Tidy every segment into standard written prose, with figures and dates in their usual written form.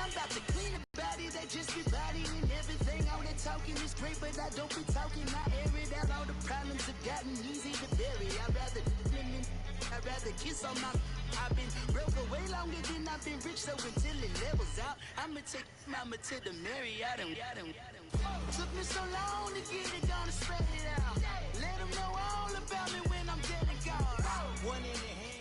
I'm about to clean the body that just be bodying everything. All that talking is great, but I don't be talking. I air it out. All the problems have gotten easy to bury. I'd rather kiss on my. I've been broke way longer than I've been rich, so until it levels out, I'ma take mama to the Marriott and took me so long to get it, gonna spread it out. Let them know all about me when I'm dead and gone. One in the hand.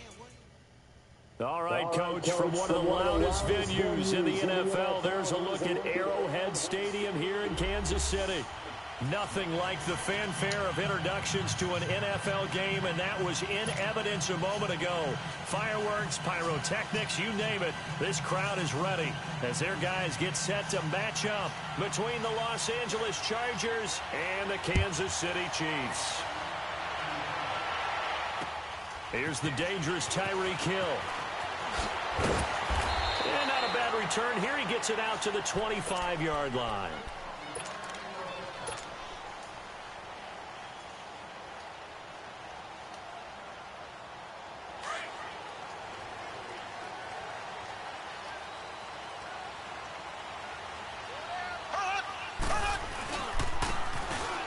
All right, Coach, from one of the loudest venues in the NFL, there's a look at Arrowhead Stadium here in Kansas City. Nothing like the fanfare of introductions to an NFL game, and that was in evidence a moment ago. Fireworks, pyrotechnics, you name it. This crowd is ready as their guys get set to match up between the Los Angeles Chargers and the Kansas City Chiefs. Here's the dangerous Tyreek Hill. And not a bad return here. He gets it out to the 25-yard line.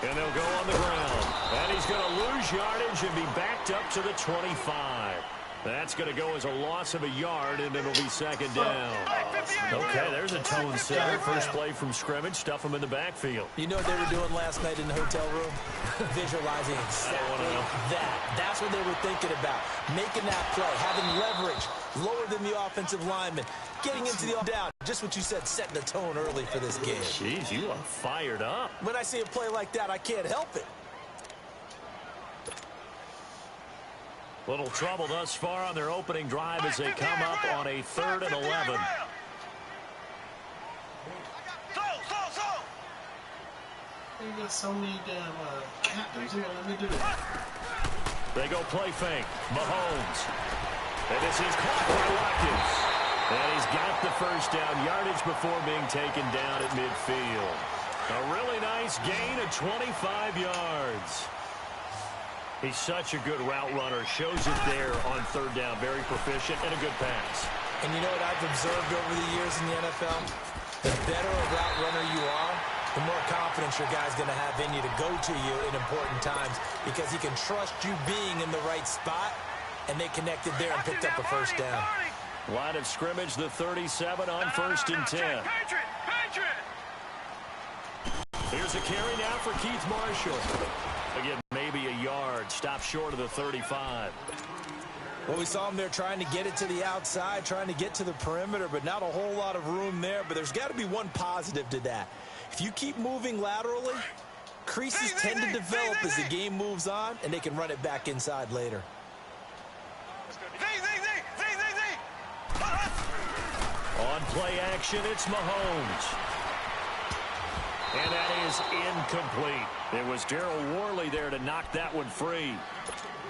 And they'll go on the ground. And he's going to lose yardage and be backed up to the 25. That's going to go as a loss of a yard, and it'll be second down. Okay, there's a tone setter. First play from scrimmage. Stuff him in the backfield. You know what they were doing last night in the hotel room? Visualizing exactly that. That's what they were thinking about. Making that play, having leverage, lower than the offensive lineman, getting into the down. Just what you said, setting the tone early for this game. Jeez, you are fired up. When I see a play like that, I can't help it. Little trouble thus far on their opening drive as they come up on a 3rd and 11. They got so many damn captains here. Let me do it. They go play fake. Mahomes. And this is caught by Watkins. And he's got the first down yardage before being taken down at midfield. A really nice gain of 25 yards. He's such a good route runner. Shows it there on 3rd down. Very proficient and a good pass. And you know what I've observed over the years in the NFL? The better a route runner you are, the more confidence your guy's going to have in you to go to you in important times because he can trust you being in the right spot, and they connected there and picked up a first down. Line of scrimmage, the 37 on 1st and 10. Here's a carry now for Keith Marshall. Again, maybe a yard. Stop short of the 35. Well, we saw him there trying to get it to the outside, trying to get to the perimeter, but not a whole lot of room there. But there's got to be one positive to that. If you keep moving laterally, creases tend to develop as the game moves on, and they can run it back inside later. On play action, it's Mahomes. And that is incomplete. It was Darryl Worley there to knock that one free.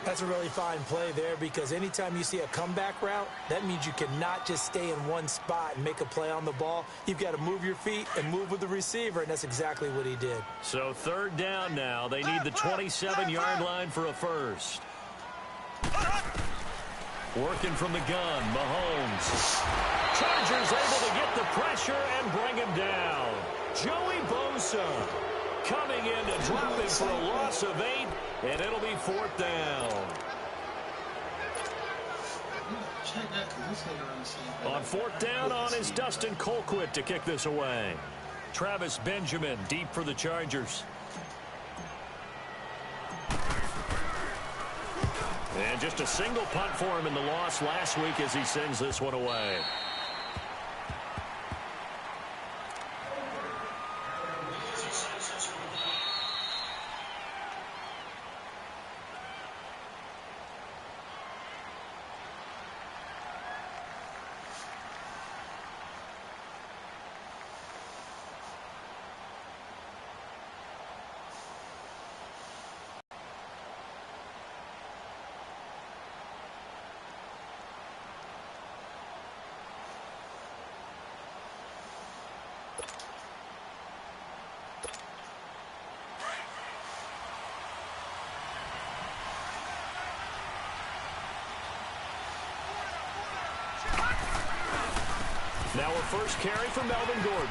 That's a really fine play there because anytime you see a comeback route, that means you cannot just stay in one spot and make a play on the ball. You've got to move your feet and move with the receiver, and that's exactly what he did. So 3rd down now. They need the 27-yard line for a first. Working from the gun, Mahomes. Chargers able to get the pressure and bring him down. Joey Bosa coming in to drop it for a loss of 8, and it'll be 4th down. On 4th down on is Dustin Colquitt to kick this away. Travis Benjamin deep for the Chargers. And just a single punt for him in the loss last week as he sends this one away. Now a first carry for Melvin Gordon.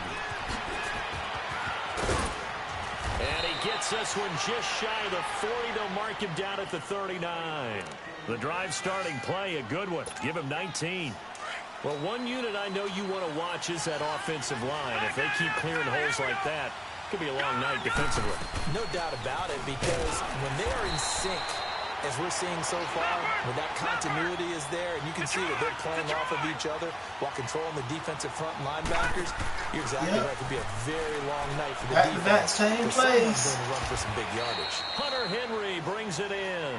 And he gets this one just shy of the 40. They'll mark him down at the 39. The drive starting play, a good one. Give him 19. Well, one unit I know you want to watch is that offensive line. If they keep clearing holes like that, it could be a long night defensively. No doubt about it, because when they are in sync, as we're seeing so far, when that continuity is there, and you can see that they're playing off of each other while controlling the defensive front linebackers, you're exactly right. It could be a very long night for the defense. Same plays. Going to run for some big yardage. Hunter Henry brings it in.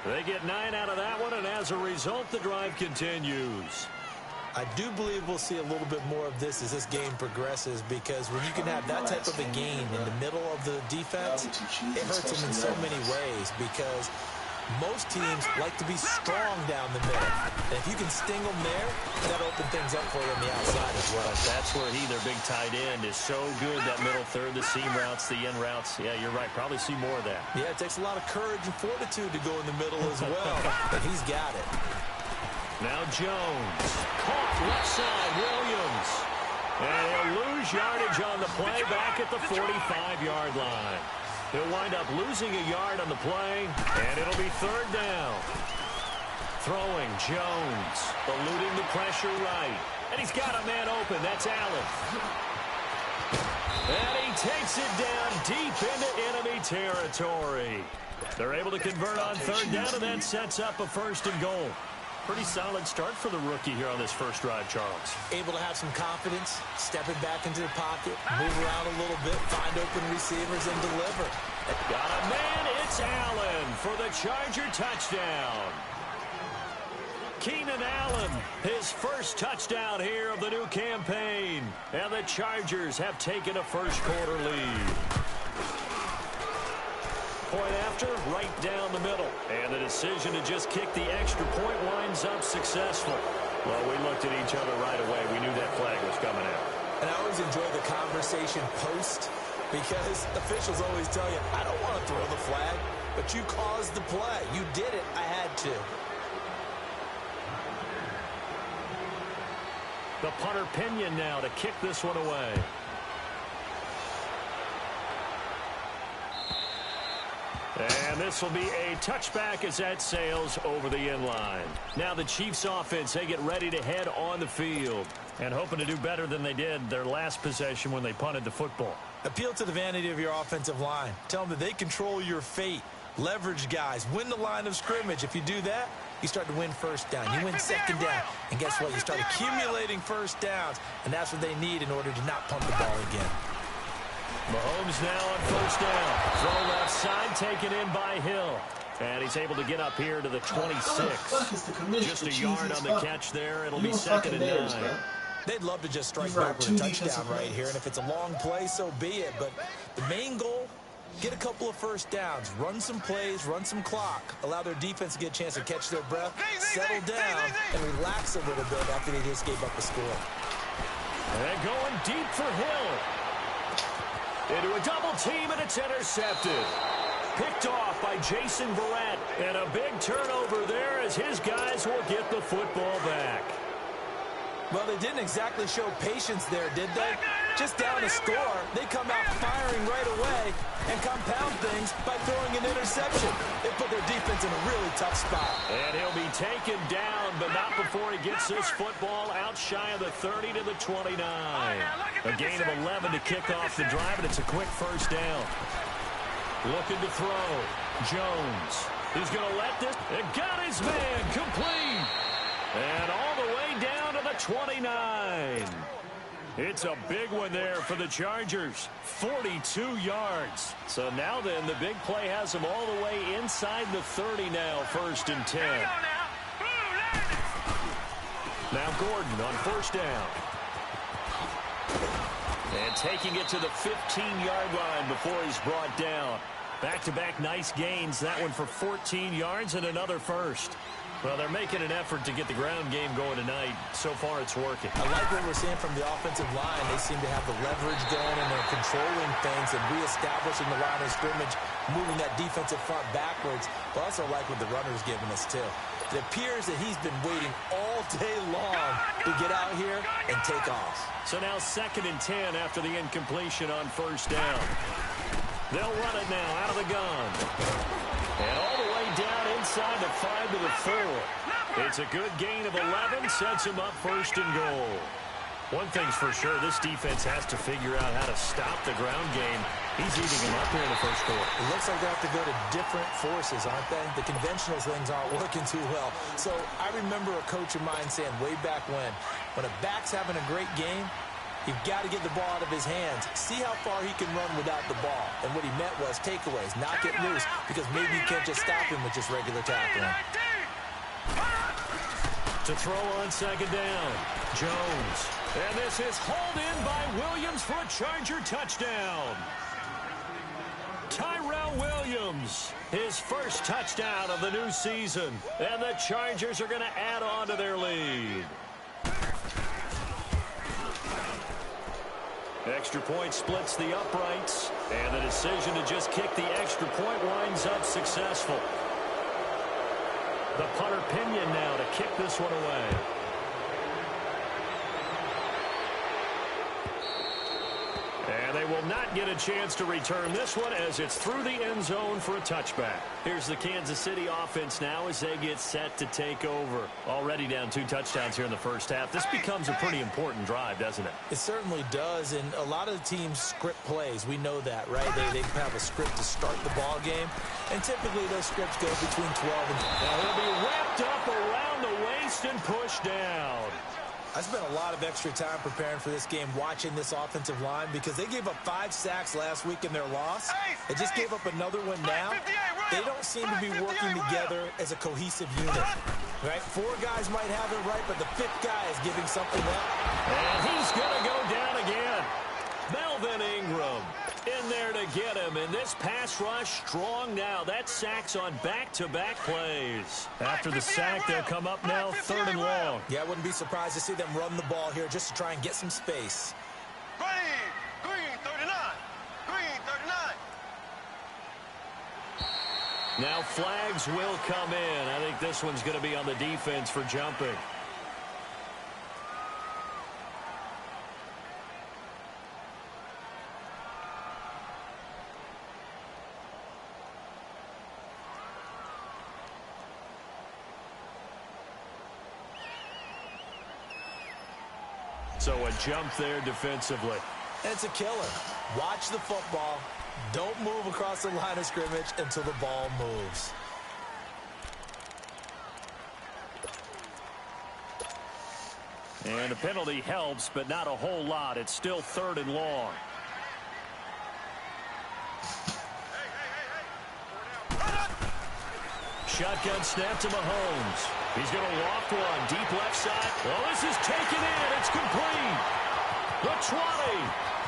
They get 9 out of that one, and as a result, the drive continues. I do believe we'll see a little bit more of this as this game progresses, because when you can have that type of a gain in the middle of the defense, it hurts them in so many ways, because most teams like to be strong down the middle. And if you can sting them there, that'll open things up for you on the outside as well. That's where their big tight end, is so good, that middle third, the seam routes, the end routes. Yeah, you're right. Probably see more of that. Yeah, it takes a lot of courage and fortitude to go in the middle as well, but he's got it. Now Jones, caught left side, Williams. And he'll lose yardage on the play back at the 45-yard line. He'll wind up losing a yard on the play, and it'll be third down. Throwing, Jones, eluding the pressure right. And he's got a man open, that's Allen. And he takes it down deep into enemy territory. They're able to convert on third down, and that sets up a first and goal. Pretty solid start for the rookie here on this first drive, Charles. Able to have some confidence, stepping back into the pocket, move around a little bit, find open receivers, and deliver. Got a man, it's Allen for the Charger touchdown. Keenan Allen, his first touchdown here of the new campaign. And the Chargers have taken a first quarter lead. Point after, right down the middle. And the decision to just kick the extra point winds up successful. Well, we looked at each other right away. We knew that flag was coming out. And I always enjoy the conversation post, because officials always tell you, I don't want to throw the flag, but you caused the play. You did it. I had to. The punter Pinion now to kick this one away. And this will be a touchback as that sails over the end line. Now the Chiefs offense, they get ready to head on the field. And hoping to do better than they did their last possession when they punted the football. Appeal to the vanity of your offensive line. Tell them that they control your fate. Leverage guys. Win the line of scrimmage. If you do that, you start to win first down. You win second down. And guess what? You start accumulating first downs. And that's what they need in order to not punt the ball again. Mahomes now on first down. Throw left side, taken in by Hill. And he's able to get up here to the 26. Just a yard on the catch there. It'll be second and 9. They'd love to just strike back with a touchdown right here. And if it's a long play, so be it. But the main goal, get a couple of first downs. Run some plays, run some clock. Allow their defense to get a chance to catch their breath, settle down, and relax a little bit after they just gave up a score. And going deep for Hill. Into a double team, and it's intercepted. Picked off by Jason Verrett. And a big turnover there as his guys will get the football back. Well, they didn't exactly show patience there, did they? Just down a score, they come out firing right away and compound things by throwing an interception. They put their defense in a really tough spot. And he'll be taken down, but not before he gets this football out shy of the 30 to the 29. A gain of 11 to kick off the drive, and it's a quick first down. Looking to throw. Jones. He's going to let this. And got his man complete. And all the way down to the 29. It's a big one there for the Chargers. 42 yards. So now then, the big play has them all the way inside the 30 now, first and 10. Now Gordon on first down. And taking it to the 15-yard line before he's brought down. Back-to-back nice gains. That one for 14 yards and another first. Well, they're making an effort to get the ground game going tonight. So far, it's working. I like what we're seeing from the offensive line. They seem to have the leverage going, and they're controlling things and reestablishing the line of scrimmage, moving that defensive front backwards. But I also like what the runner's giving us, too. It appears that he's been waiting all day long to get out here and take off. So now 2nd and 10 after the incompletion on 1st down. They'll run it now out of the gun. And all the way down inside the 5 to the 4. It's a good gain of 11, sets him up 1st and goal. One thing's for sure, this defense has to figure out how to stop the ground game. He's eating them up here in the 1st quarter. It looks like they have to go to different forces, aren't they? The conventional things aren't working too well. So I remember a coach of mine saying way back when a back's having a great game, you've got to get the ball out of his hands. See how far he can run without the ball. And what he meant was takeaways, not get loose, because maybe you can't just stop him with just regular tackling. To throw on 2nd down, Jones. And this is hauled in by Williams for a Charger touchdown. Tyrell Williams, his first touchdown of the new season. And the Chargers are going to add on to their lead. Extra point splits the uprights. And the decision to just kick the extra point winds up successful. The punter Pinion now to kick this one away. And they will not get a chance to return this one as it's through the end zone for a touchback. Here's the Kansas City offense now as they get set to take over. Already down 2 touchdowns here in the 1st half. This becomes a pretty important drive, doesn't it? It certainly does, and a lot of the teams script plays. We know that, right? They have a script to start the ball game, and typically those scripts go between 12 and... Now he'll be wrapped up around the waist and pushed down. I spent a lot of extra time preparing for this game, watching this offensive line, because they gave up 5 sacks last week in their loss. They just gave up another one now. They don't seem to be working together as a cohesive unit. Right? 4 guys might have it right, but the 5th guy is giving something up. And he's going to go down again. Melvin Ingram in there to get him, and this pass rush strong now. That sack's on back-to-back plays. After the sack, they'll come up now 3rd and long. Yeah, I wouldn't be surprised to see them run the ball here just to try and get some space. Green 39. Green 39. Now flags will come in. I think this one's going to be on the defense for jumping. So a jump there defensively. And it's a killer. Watch the football. Don't move across the line of scrimmage until the ball moves. And a penalty helps, but not a whole lot. It's still 3rd and long. Shotgun snap to Mahomes. He's going to loft one. Deep left side. Well, this is taken in. It's complete. The 20,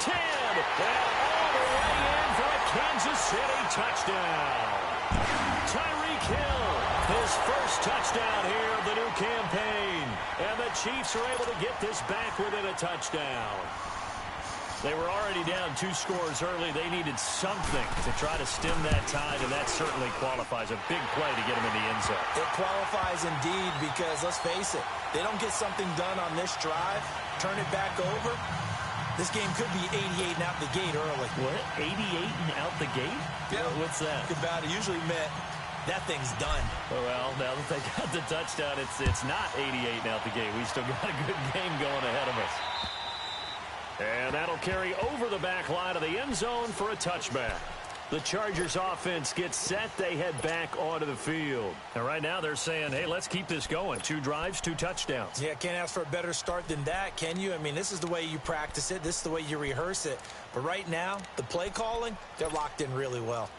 10, and all the way in for a Kansas City touchdown. Tyreek Hill, his first touchdown here of the new campaign. And the Chiefs are able to get this back within a touchdown. They were already down 2 scores early. They needed something to try to stem that tide, and that certainly qualifies. A big play to get them in the end zone. It qualifies indeed because, let's face it, they don't get something done on this drive, turn it back over, this game could be 88 and out the gate early. What? 88 and out the gate? Yeah. What's that? About it usually meant that thing's done. Well, now that they got the touchdown, it's not 88 and out the gate. We still got a good game going ahead of us. And that'll carry over the back line of the end zone for a touchback. The Chargers offense gets set. They head back onto the field. And right now they're saying, hey, let's keep this going. 2 drives, 2 touchdowns. Yeah, can't ask for a better start than that, can you? I mean, this is the way you practice it. This is the way you rehearse it. But right now, the play calling, they're locked in really well.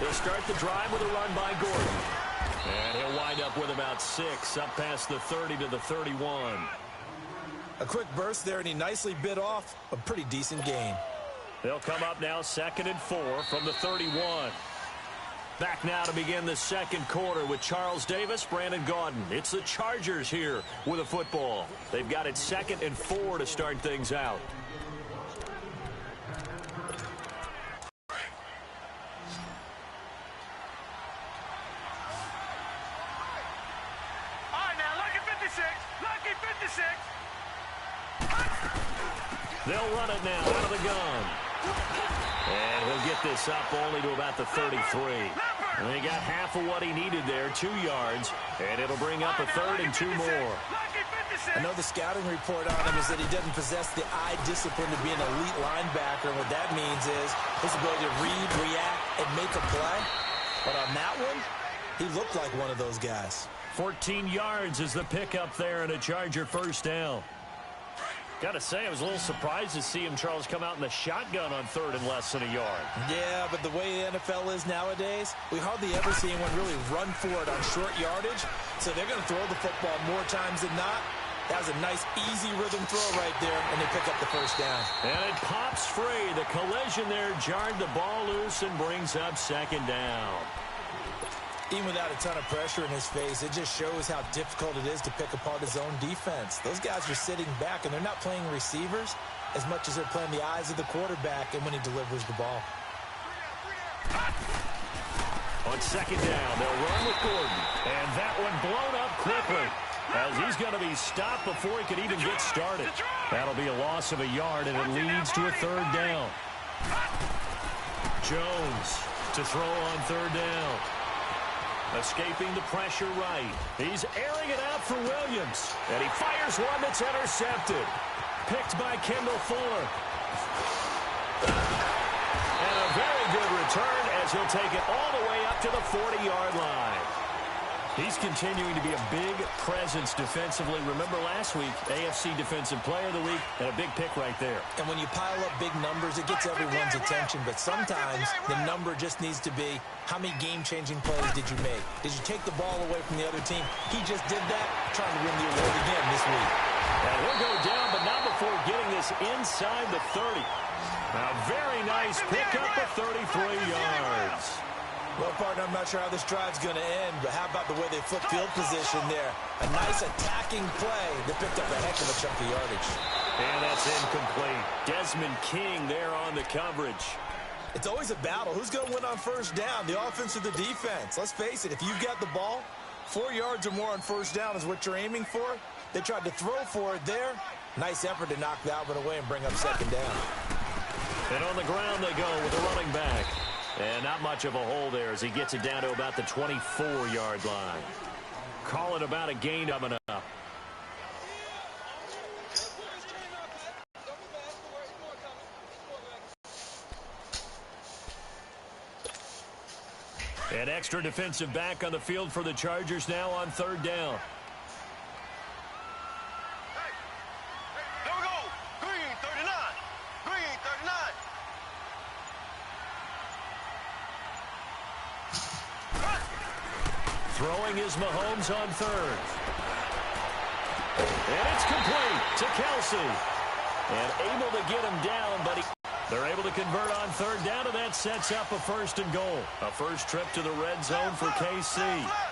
They'll start the drive with a run by Gordon. And he'll wind up with about 6, up past the 30 to the 31. A quick burst there, and he nicely bit off a pretty decent gain. They'll come up now 2nd and 4 from the 31. Back now to begin the second quarter with Charles Davis, Brandon Gaudin. It's the Chargers here with a football. They've got it 2nd and 4 to start things out. They'll run it now out of the gun. And he'll get this up only to about the 33. And he got half of what he needed there, 2 yards. And it'll bring up a 3rd and 2 more. I know the scouting report on him is that he doesn't possess the eye discipline to be an elite linebacker. And what that means is his ability to read, react, and make a play. But on that one, he looked like one of those guys. 14 yards is the pickup there and a Charger first down. Got to say, I was a little surprised to see him, Charles, come out in the shotgun on 3rd and less than a yard. Yeah, but the way the NFL is nowadays, we hardly ever see anyone really run for it on short yardage. So they're going to throw the football more times than not. That was a nice, easy rhythm throw right there, and they pick up the first down. And it pops free. The collision there jarred the ball loose and brings up 2nd down. Even without a ton of pressure in his face, it just shows how difficult it is to pick apart his own defense. Those guys are sitting back, and they're not playing receivers as much as they're playing the eyes of the quarterback and when he delivers the ball. On 2nd down, they'll run with Gordon. And that one blown up quickly as he's going to be stopped before he could even get started. That'll be a loss of a yard, and it leads to a 3rd down. Jones to throw on 3rd down. Escaping the pressure right. He's airing it out for Williams. And he fires one that's intercepted. Picked by Kendall Fuller. And a very good return as he'll take it all the way up to the 40-yard line. He's continuing to be a big presence defensively. Remember last week, AFC Defensive Player of the Week, and a big pick right there. And when you pile up big numbers, it gets everyone's attention. But sometimes the number just needs to be, how many game-changing plays did you make? Did you take the ball away from the other team? He just did that, trying to win the award again this week. And he'll go down, but not before getting this inside the 30. A very nice pickup of 33 yards. Well, partner, I'm not sure how this drive's going to end, but how about the way they flip field position there? A nice attacking play that picked up a heck of a chunk of yardage. And that's incomplete. Desmond King there on the coverage. It's always a battle. Who's going to win on 1st down, the offense or the defense? Let's face it, if you've got the ball, 4 yards or more on 1st down is what you're aiming for. They tried to throw for it there. Nice effort to knock that one away and bring up 2nd down. And on the ground they go with the running back. And not much of a hole there as he gets it down to about the 24-yard line. Call it about a gain coming up. An extra defensive back on the field for the Chargers now on 3rd down. There we go. Green 39. Green 39. Throwing is Mahomes on 3rd. And it's complete to Kelsey. And able to get him down, but they're able to convert on 3rd down, and that sets up a 1st and goal. A first trip to the red zone for KC.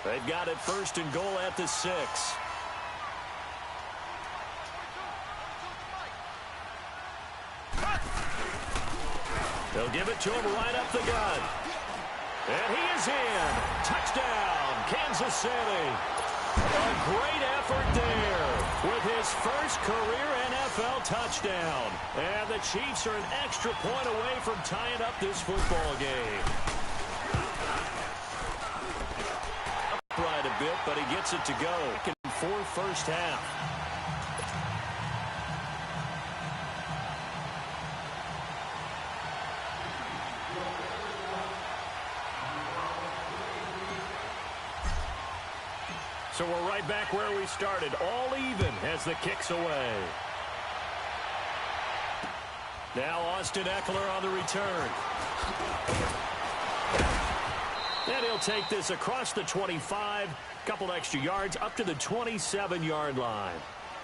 They've got it 1st and goal at the 6. They'll give it to him right up the gut. And he is in. Touchdown, Kansas City. A great effort there with his first career NFL touchdown. And the Chiefs are an extra point away from tying up this football game. Upright a bit, but he gets it to go. For 1st half. So we're right back where we started, all even as the kick's away. Now Austin Eckler on the return. And he'll take this across the 25, couple extra yards up to the 27-yard line.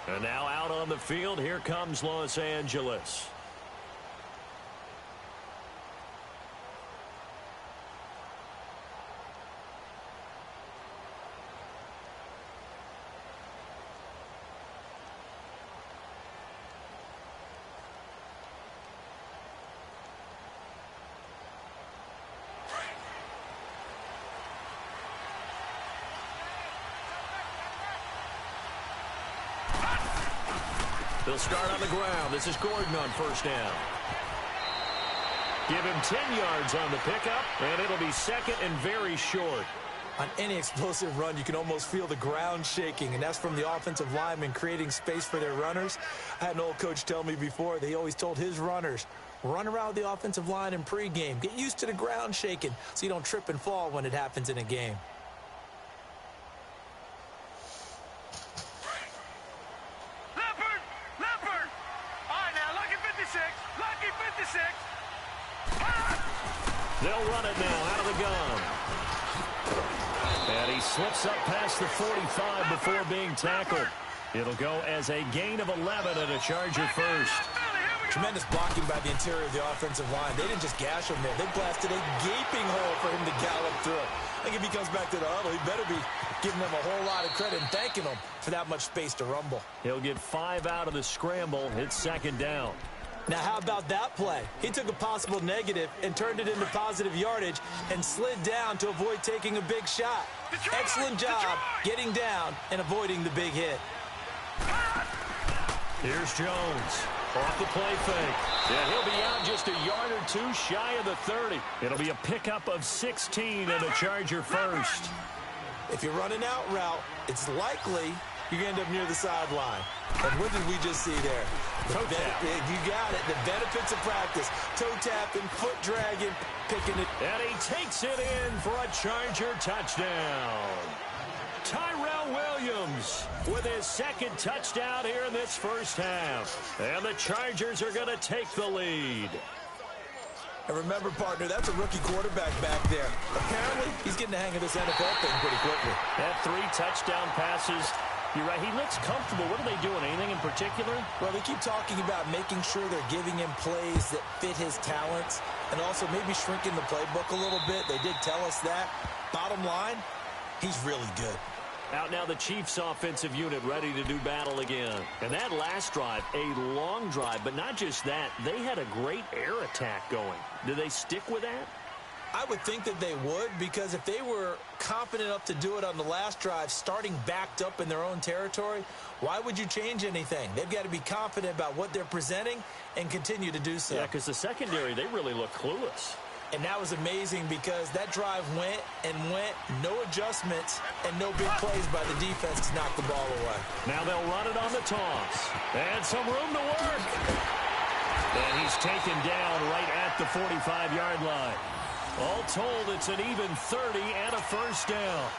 And now out on the field, here comes Los Angeles. They'll start on the ground. This is Gordon on first down. Give him 10 yards on the pickup, and it'll be second and very short. On any explosive run, you can almost feel the ground shaking, and that's from the offensive linemen creating space for their runners. I had an old coach tell me before, they always told his runners, run around the offensive line in pregame. Get used to the ground shaking so you don't trip and fall when it happens in a game. Leopard! All right, now, lucky 56. Lucky 56. They'll run it now out of the gun. And he slips up past the 45 before being tackled. It'll go as a gain of 11 and a Charger first. Tremendous blocking by the interior of the offensive line. They didn't just gash him there. They blasted a gaping hole for him to gallop through. I think if he comes back to the huddle, he better be giving them a whole lot of credit and thanking them for that much space to rumble. He'll get 5 out of the scramble. It's second down. Now, how about that play? He took a possible negative and turned it into positive yardage and slid down to avoid taking a big shot. Excellent job getting down and avoiding the big hit. Here's Jones. Off the play fake. And he'll be out just a yard or two shy of the 30. It'll be a pickup of 16 and a Charger first. If you're running out route, it's likely you're going to end up near the sideline. And what did we just see there? Toe tap. You got it. The benefits of practice. Toe tapping, foot dragging, picking it. And he takes it in for a Charger touchdown. Tyrell Williams with his second touchdown here in this first half. And the Chargers are going to take the lead. And remember, partner, that's a rookie quarterback back there. Apparently, he's getting the hang of this NFL thing pretty quickly. Had 3 touchdown passes. You're right, he looks comfortable. What are they doing? Anything in particular? Well, they keep talking about making sure they're giving him plays that fit his talents and also maybe shrinking the playbook a little bit. They did tell us that. Bottom line, he's really good. Out now the Chiefs offensive unit ready to do battle again. And that last drive, a long drive, but not just that. They had a great air attack going. Do they stick with that? I would think that they would, because if they were confident enough to do it on the last drive, starting backed up in their own territory, why would you change anything? They've got to be confident about what they're presenting and continue to do so. Yeah, because the secondary, they really look clueless. And that was amazing because that drive went and went, no adjustments, and no big plays by the defense to knock the ball away. Now they'll run it on the toss. And some room to work. And he's taken down right at the 45-yard line. All told, it's an even 30 and a first down.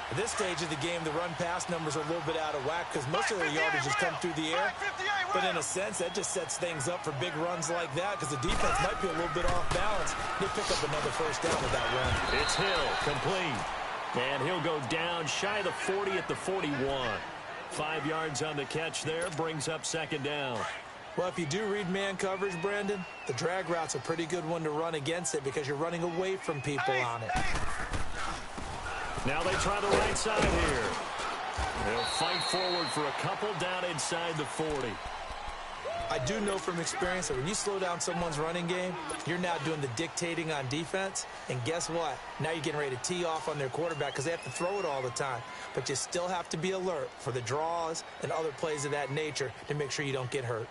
At this stage of the game, the run-pass numbers are a little bit out of whack because most of their yardage has come through the air. But in a sense, that just sets things up for big runs like that because the defense might be a little bit off balance. They pick up another first down with that run. It's Hill, complete. And he'll go down shy of the 40 at the 41. 5 yards on the catch there, brings up second down. Well, if you do read man coverage, Brandon, the drag route's a pretty good one to run against it because you're running away from people on it. Now they try the right side here. They'll fight forward for a couple down inside the 40. I do know from experience that when you slow down someone's running game, you're now doing the dictating on defense. And guess what? Now you're getting ready to tee off on their quarterback because they have to throw it all the time. But you still have to be alert for the draws and other plays of that nature to make sure you don't get hurt.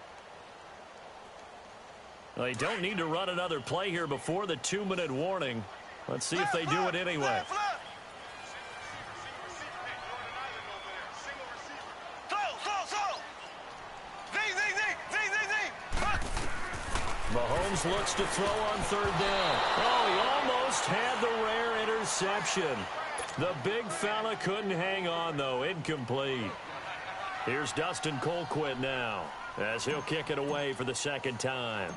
Well, they don't need to run another play here before the 2-minute warning. Let's see if they do it anyway. Mahomes looks to throw on third down. Oh, he almost had the rare interception. The big fella couldn't hang on, though. Incomplete. Here's Dustin Colquitt now, as he'll kick it away for the second time.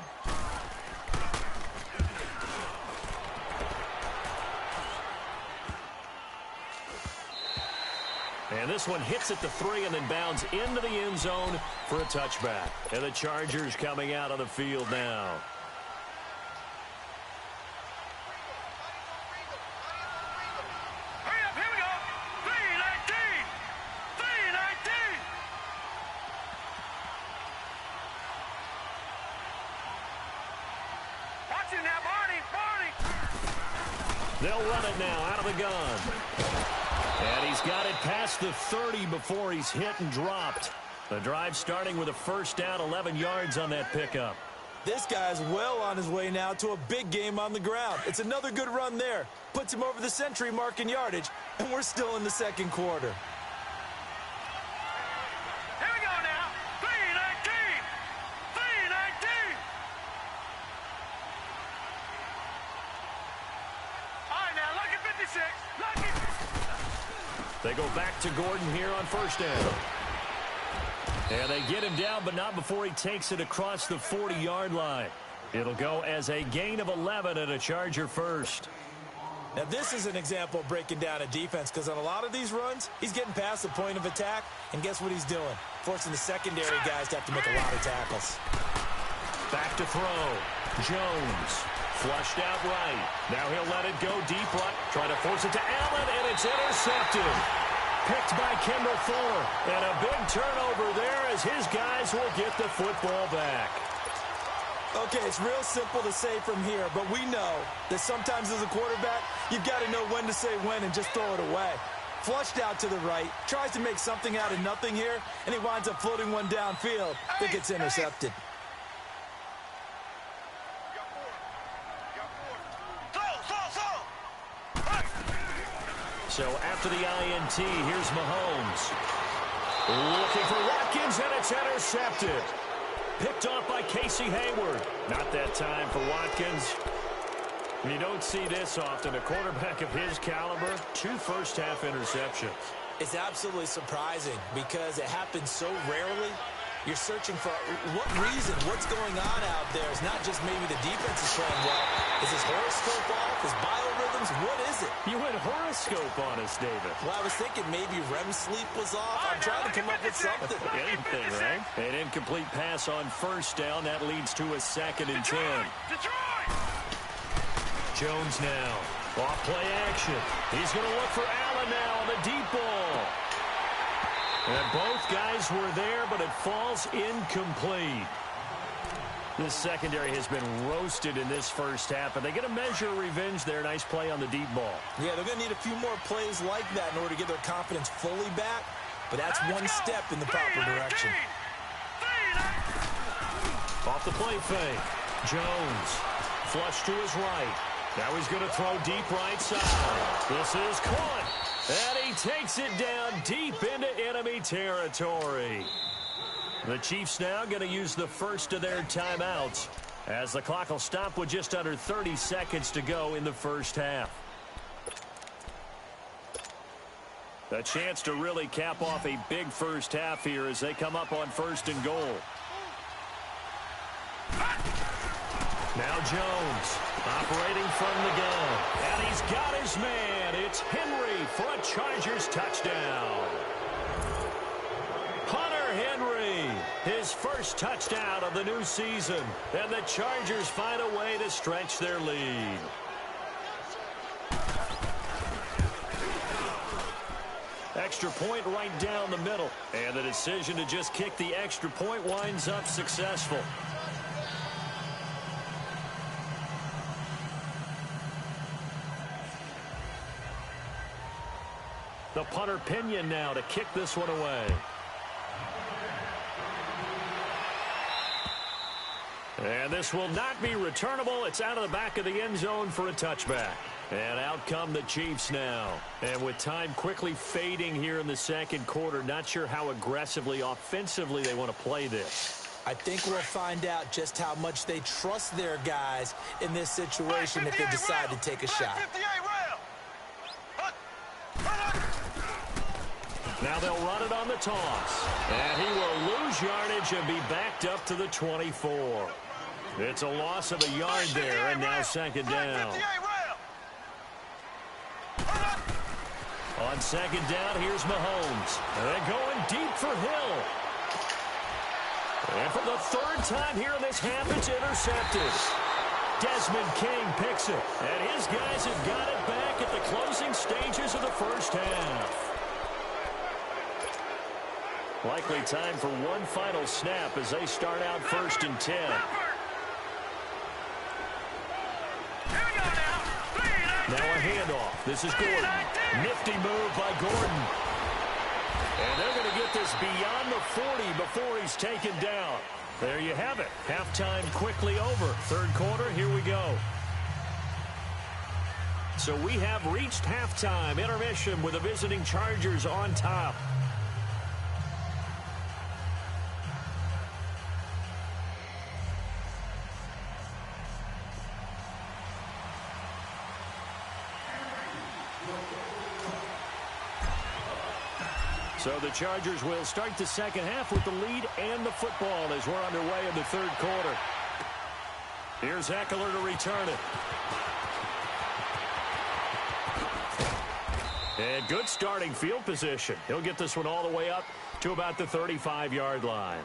And this one hits at the 3 and then bounds into the end zone for a touchback. And the Chargers coming out on the field now. Hurry up, here we go. 3-19. 3-19. Watch it now, Barney. They'll run it now out of the gun. And he's got it past the 30 before he's hit and dropped. The drive starting with a first down, 11 yards on that pickup. This guy's well on his way now to a big game on the ground. It's another good run there. Puts him over the century mark in yardage, and we're still in the second quarter. Here we go now. 3-19. 3-19. All right, now, look at 56. Look at... They go back to Gordon here on first down. And they get him down, but not before he takes it across the 40-yard line. It'll go as a gain of 11 and a Charger first. Now, this is an example of breaking down a defense, because on a lot of these runs, he's getting past the point of attack, and guess what he's doing? Forcing the secondary guys to have to make a lot of tackles. Back to throw. Jones. Flushed out right. Now he'll let it go deep right. Trying to force it to Allen, and it's intercepted. Picked by Kendall Fuller. And a big turnover there as his guys will get the football back. Okay, it's real simple to say from here, but we know that sometimes as a quarterback, you've got to know when to say when and just throw it away. Flushed out to the right, tries to make something out of nothing here, and he winds up floating one downfield that gets intercepted. So after the INT, here's Mahomes. Looking for Watkins, and it's intercepted. Picked off by Casey Hayward. Not that time for Watkins. You don't see this often. A quarterback of his caliber, 2 first-half interceptions. It's absolutely surprising because it happens so rarely. You're searching for what reason, what's going on out there. It's not just maybe the defense is playing well. Is his horoscope off? His biorhythms? What is it? You went horoscope on us, David. Well, I was thinking maybe REM sleep was off. I'm trying to come up with something. Anything, right? An incomplete pass on first down. That leads to a 2nd and 10. Jones now. Off play action. He's going to look for Allen now on the deep ball. And both guys were there, but it falls incomplete. This secondary has been roasted in this first half, and they get a measure of revenge there. Nice play on the deep ball. Yeah, they're going to need a few more plays like that in order to get their confidence fully back, but that's one step in the proper direction. Off the play fake. Jones. Flush to his right. Now he's going to throw deep right side. This is caught. And he takes it down deep into enemy territory. The Chiefs now going to use the first of their timeouts as the clock will stop with just under 30 seconds to go in the first half. A chance to really cap off a big first half here as they come up on 1st and goal. Now Jones operating from the gun. And he's got his man. It's Henry for a Chargers touchdown. Hunter Henry, his first touchdown of the new season. And the Chargers find a way to stretch their lead. Extra point right down the middle. And the decision to just kick the extra point winds up successful. The punter Pinion now to kick this one away. And this will not be returnable. It's out of the back of the end zone for a touchback. And out come the Chiefs now. And with time quickly fading here in the second quarter, not sure how aggressively, offensively they want to play this. I think we'll find out just how much they trust their guys in this situation if they decide to take a shot. Now they'll run it on the toss. And he will lose yardage and be backed up to the 24. It's a loss of a yard there, and now 2nd down. On 2nd down, here's Mahomes. And they're going deep for Hill. And for the 3rd time here in this half, it's intercepted. Desmond King picks it. And his guys have got it back at the closing stages of the first half. Likely time for one final snap as they start out 1st and 10. Now a handoff. This is Gordon. Nifty move by Gordon. And they're going to get this beyond the 40 before he's taken down. There you have it. Halftime quickly over. Third quarter, here we go. So we have reached halftime. Intermission with the visiting Chargers on top. So the Chargers will start the second half with the lead and the football as we're underway in the third quarter. Here's Eckler to return it. And good starting field position. He'll get this one all the way up to about the 35-yard line.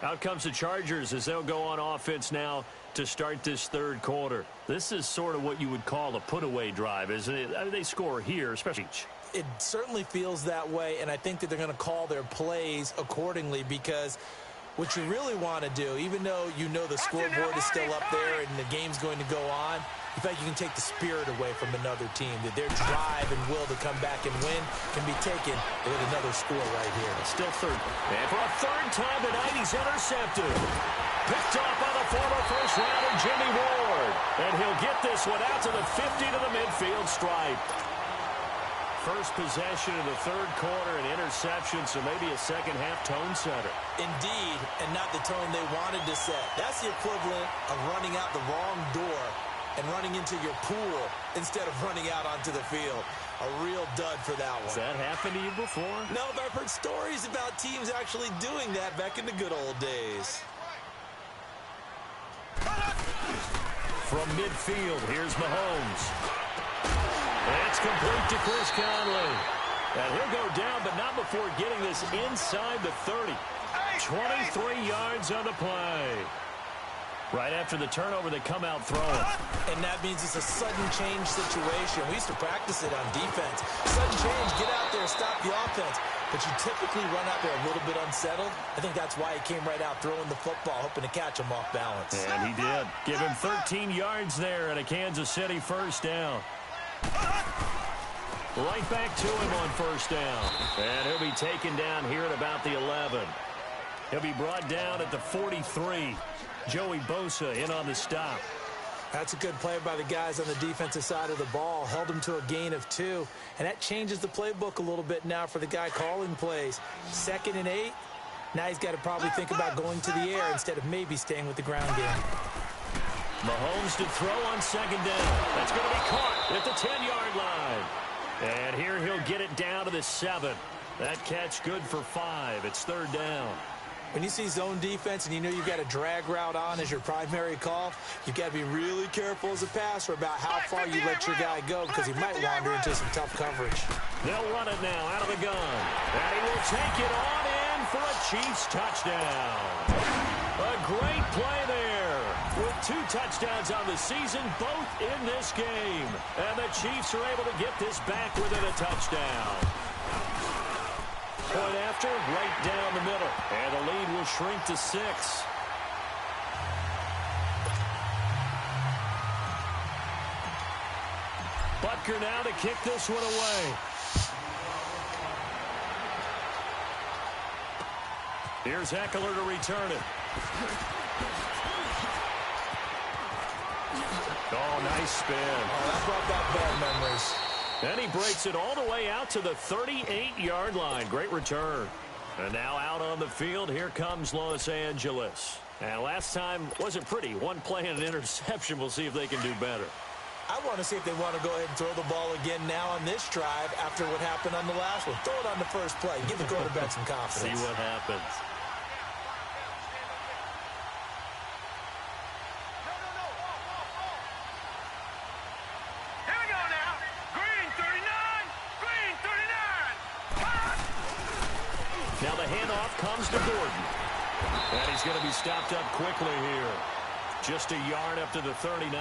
Out comes the Chargers as they'll go on offense now to start this third quarter. This is sort of what you would call a put-away drive, isn't it? I mean, they score here, especially. It certainly feels that way, and I think that they're going to call their plays accordingly because what you really want to do, even though you know the scoreboard is still up there and the game's going to go on, in fact, you can take the spirit away from another team, that their drive and will to come back and win can be taken with another score right here. Still third. And for a third time tonight, he's intercepted. Picked off by the former first-rounder Jimmy Ward. And he'll get this one out to the 50 to the midfield stripe. First possession of the third quarter, an interception, so maybe a second-half tone setter. Indeed, and not the tone they wanted to set. That's the equivalent of running out the wrong door and running into your pool instead of running out onto the field. A real dud for that one. Has that happened to you before? No, but I've heard stories about teams actually doing that back in the good old days. From midfield, here's Mahomes. It's complete to Chris Conley. And he'll go down, but not before getting this inside the 30. 23 yards on the play. Right after the turnover, they come out throwing. And that means it's a sudden change situation. We used to practice it on defense. Sudden change, get out there, stop the offense. But you typically run out there a little bit unsettled. I think that's why he came right out throwing the football, hoping to catch him off balance. And he did. Give him 13 yards there and a Kansas City first down. Right back to him on first down. And he'll be taken down here at about the 11. He'll be brought down at the 43. Joey Bosa in on the stop. That's a good play by the guys on the defensive side of the ball. Held him to a gain of 2. And that changes the playbook a little bit now for the guy calling plays. 2nd and 8. Now he's got to probably think about going to the air instead of maybe staying with the ground game. Mahomes to throw on second down. That's going to be caught at the 10-yard line. And here he'll get it down to the 7. That catch good for 5. It's third down. When you see zone defense and you know you've got a drag route on as your primary call, you've got to be really careful as a passer about how far you let your guy go because he might wander into some tough coverage. They'll run it now out of the gun. And he will take it on in for a Chiefs touchdown. A great play there. With 2 touchdowns on the season, both in this game. And the Chiefs are able to get this back within a touchdown. Point after, right down the middle. And the lead will shrink to 6. Butker now to kick this one away. Here's Eckler to return it. Oh, nice spin. Oh, that brought back bad memories. And he breaks it all the way out to the 38-yard line. Great return. And now out on the field, here comes Los Angeles. And last time wasn't pretty. One play and an interception. We'll see if they can do better. I want to see if they want to go ahead and throw the ball again now on this drive after what happened on the last one. Throw it on the first play. Give the quarterback some confidence. See what happens. Now the handoff comes to Gordon. And he's going to be stopped up quickly here. Just a yard up to the 39.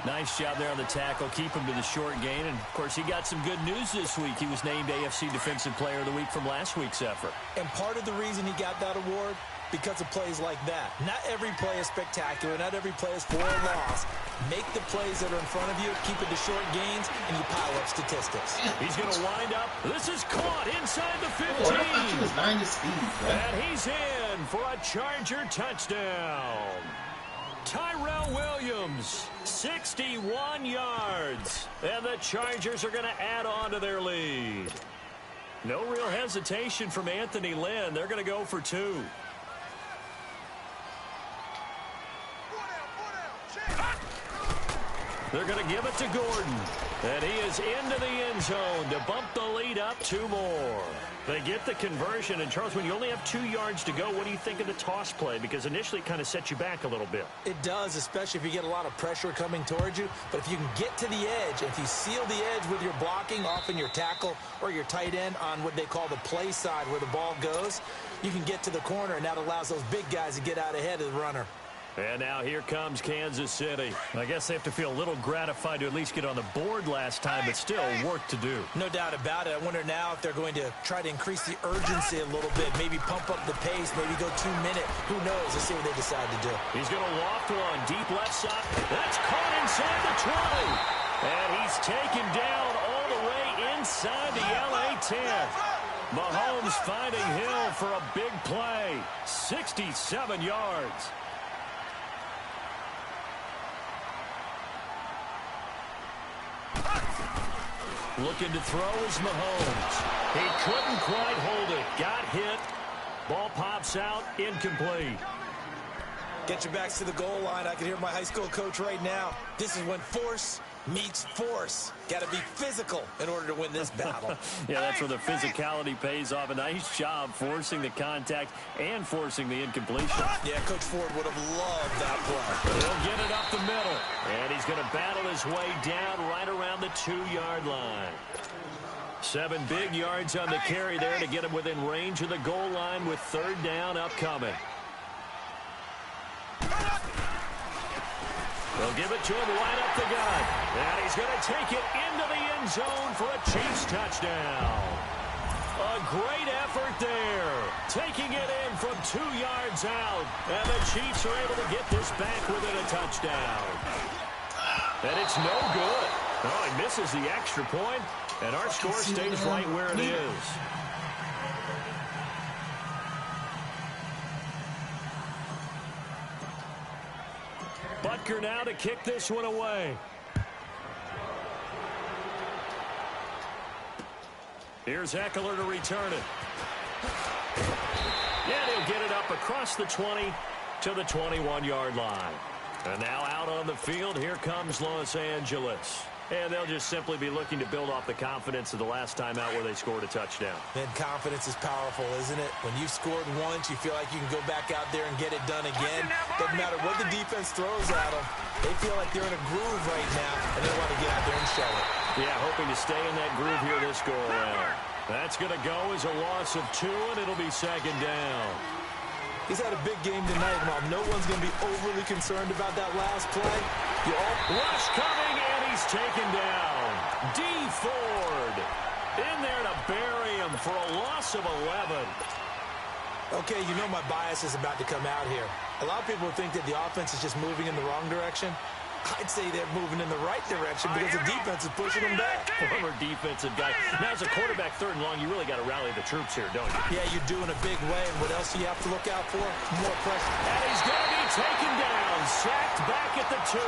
Nice job there on the tackle. Keep him to the short gain. And, of course, he got some good news this week. He was named AFC Defensive Player of the Week from last week's effort. And part of the reason he got that award, because of plays like that. Not every play is spectacular. Not every play is for a loss. Make the plays that are in front of you, keep it to short gains, and you pile up statistics. He's going to wind up. This is caught inside the 15. Oh, I thought she was 90 speed, bro. And he's in for a Charger touchdown. Tyrell Williams, 61 yards. And the Chargers are going to add on to their lead. No real hesitation from Anthony Lynn. They're going to go for 2. They're going to give it to Gordon. And he is into the end zone to bump the lead up 2 more. They get the conversion. And, Charles, when you only have 2 yards to go, what do you think of the toss play? Because initially it kind of sets you back a little bit. It does, especially if you get a lot of pressure coming towards you. But if you can get to the edge, if you seal the edge with your blocking, often your tackle or your tight end on what they call the play side where the ball goes, you can get to the corner, and that allows those big guys to get out ahead of the runner. And now here comes Kansas City. I guess they have to feel a little gratified to at least get on the board last time, but still work to do. No doubt about it. I wonder now if they're going to try to increase the urgency a little bit, maybe pump up the pace, maybe go 2 minute. Who knows? Let's see what they decide to do. He's going to loft one deep left side. That's caught inside the 20. And he's taken down all the way inside the LA 10. Mahomes finding Hill for a big play. 67 yards. Looking to throw is Mahomes. He couldn't quite hold it. Got hit. Ball pops out. Incomplete. Get your backs to the goal line. I can hear my high school coach right now. This is when force meets force. Got to be physical in order to win this battle. Yeah, that's where the physicality pays off. A nice job forcing the contact and forcing the incompletion. Yeah, Coach Ford would have loved that play. He'll get it up the middle. And he's going to battle his way down right around the 2-yard line. 7 big yards on the carry there to get him within range of the goal line with 3rd down upcoming. They'll give it to him right up the gut. And he's going to take it into the end zone for a Chiefs touchdown. A great effort there. Taking it in from 2 yards out. And the Chiefs are able to get this back within a touchdown. And it's no good. Oh, he misses the extra point, and our score stays right where it is. Butker now to kick this one away. Here's Eckler to return it. Yeah, he'll get it up across the 20 to the 21-yard line. And now out on the field, here comes Los Angeles. And they'll just simply be looking to build off the confidence of the last time out where they scored a touchdown. And confidence is powerful, isn't it? When you've scored once, you feel like you can go back out there and get it done again. Doesn't matter what the defense throws at them. They feel like they're in a groove right now, and they want to get out there and show it. Yeah, hoping to stay in that groove here this go-around. That's going to go as a loss of 2, and it'll be 2nd down. He's had a big game tonight, and while no one's going to be overly concerned about that last play, rush coming, and he's taken down. D. Ford in there to bury him for a loss of 11. Okay, you know my bias is about to come out here. A lot of people think that the offense is just moving in the wrong direction. I'd say they're moving in the right direction because the defense is pushing them back. Former defensive guy. Now, as a quarterback 3rd and long, you really got to rally the troops here, don't you? Yeah, you do in a big way. And what else do you have to look out for? More pressure. And he's going to be taken down. Sacked back at the 2.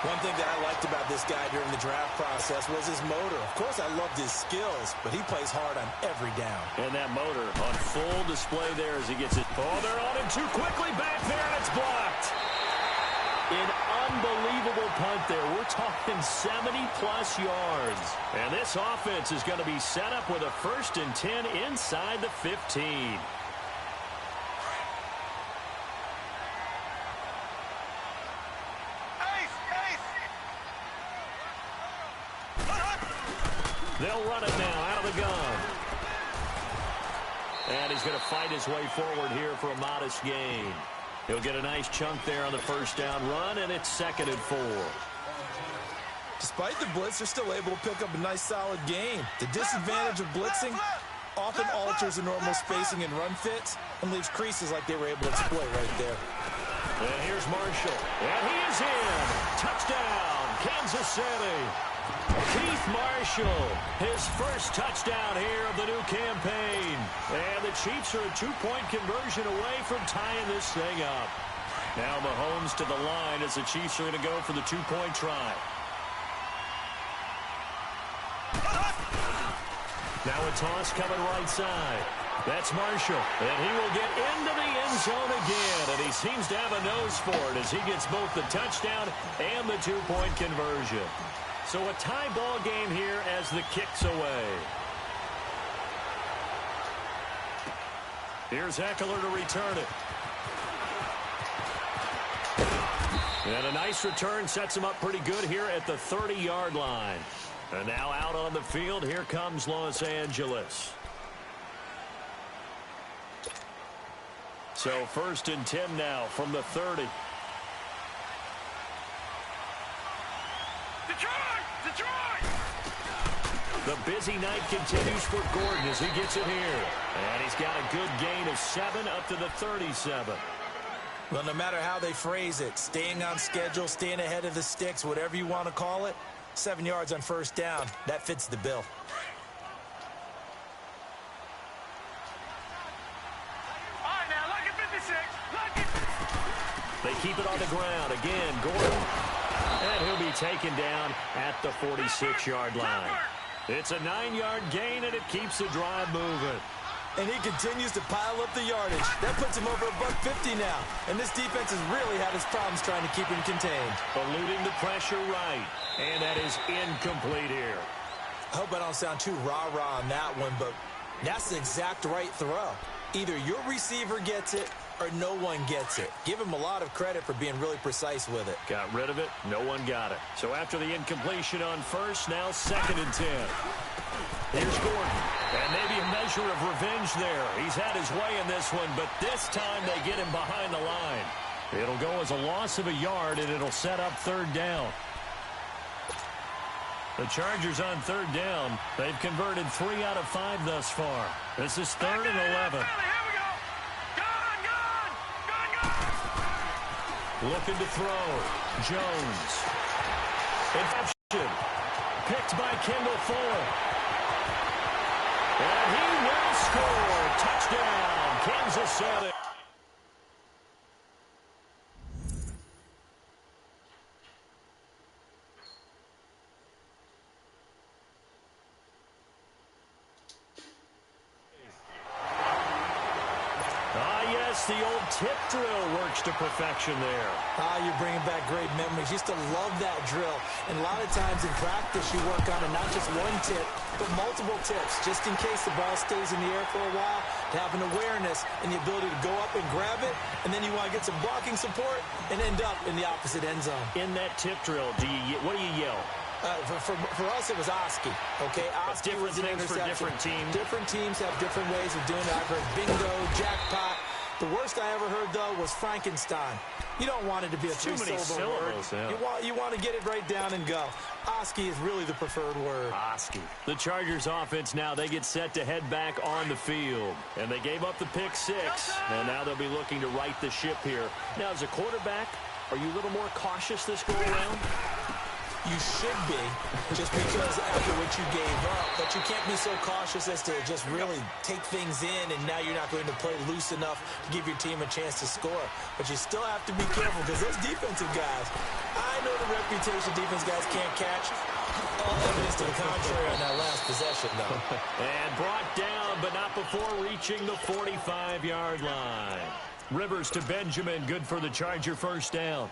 One thing that I liked about this guy during the draft process was his motor. Of course, I loved his skills, but he plays hard on every down. And that motor on full display there as he gets it. Oh, they're on him too quickly back there, and it's blocked. An unbelievable punt there. We're talking 70-plus yards. And this offense is going to be set up with a 1st and 10 inside the 15. They'll run it now out of the gun. And he's going to fight his way forward here for a modest gain. He'll get a nice chunk there on the 1st down run, and it's 2nd and 4. Despite the blitz, they're still able to pick up a nice, solid game. The disadvantage of blitzing, often alters the normal spacing and run fits and leaves creases like they were able to exploit right there. And here's Marshall. And he is in. Touchdown, Kansas City. Keith Marshall, his first touchdown here of the new campaign. And the Chiefs are a two-point conversion away from tying this thing up. Now Mahomes to the line as the Chiefs are going to go for the two-point try. Now a toss coming right side. That's Marshall, and he will get into the end zone again, and he seems to have a nose for it as he gets both the touchdown and the two-point conversion. So a tie ball game here as the kick's away. Here's Eckler to return it. And a nice return sets him up pretty good here at the 30-yard line. And now out on the field, here comes Los Angeles. So 1st and 10 now from the 30. Detroit! The busy night continues for Gordon as he gets it here. And he's got a good gain of 7 up to the 37. Well, no matter how they phrase it, staying on schedule, staying ahead of the sticks, whatever you want to call it, 7 yards on first down, that fits the bill. All right, now, look at 56. Look at... They keep it on the ground. Again, Gordon. And he'll be taken down at the 46-yard line. It's a 9-yard gain, and it keeps the drive moving. And he continues to pile up the yardage. That puts him over $150 now. And this defense has really had its problems trying to keep him contained. Eluding the pressure right. And that is incomplete here. I hope I don't sound too rah-rah on that one, but that's the exact right throw. Either your receiver gets it or no one gets it. Give him a lot of credit for being really precise with it. Got rid of it. No one got it. So after the incompletion on first, now 2nd and 10. Here's Gordon. And maybe a measure of revenge there. He's had his way in this one, but this time they get him behind the line. It'll go as a loss of a yard, and it'll set up 3rd down. The Chargers on 3rd down. They've converted 3 out of 5 thus far. This is 3rd and 11. Here we go. Gone. Looking to throw. Jones. Interception. Picked by Kendall Fuller. And he will score. Touchdown, Kansas City. The old tip drill works to perfection there. You're bringing back great memories. Used to love that drill. And a lot of times in practice, you work on it, not just one tip, but multiple tips, just in case the ball stays in the air for a while, to have an awareness and the ability to go up and grab it, and then you want to get some blocking support and end up in the opposite end zone. In that tip drill, what do you yell? For us, it was Oski. Okay, Oski different was an things for different teams. Different teams have different ways of doing it. I've heard bingo, jackpot. The worst I ever heard, though, was Frankenstein. You don't want it to be a three-syllable word. Yeah. You want to get it right down and go. Oski is really the preferred word. Oski. The Chargers offense now, they get set to head back on the field. And they gave up the pick 6. And now they'll be looking to right the ship here. Now, as a quarterback, are you a little more cautious this go-around? You should be, just because after what you gave up, but you can't be so cautious as to just really take things in, and now you're not going to play loose enough to give your team a chance to score. But you still have to be careful, because those defensive guys, I know the reputation defense guys can't catch. All evidence to the contrary on that last possession, though. And brought down, but not before reaching the 45-yard line. Rivers to Benjamin, good for the Charger first down.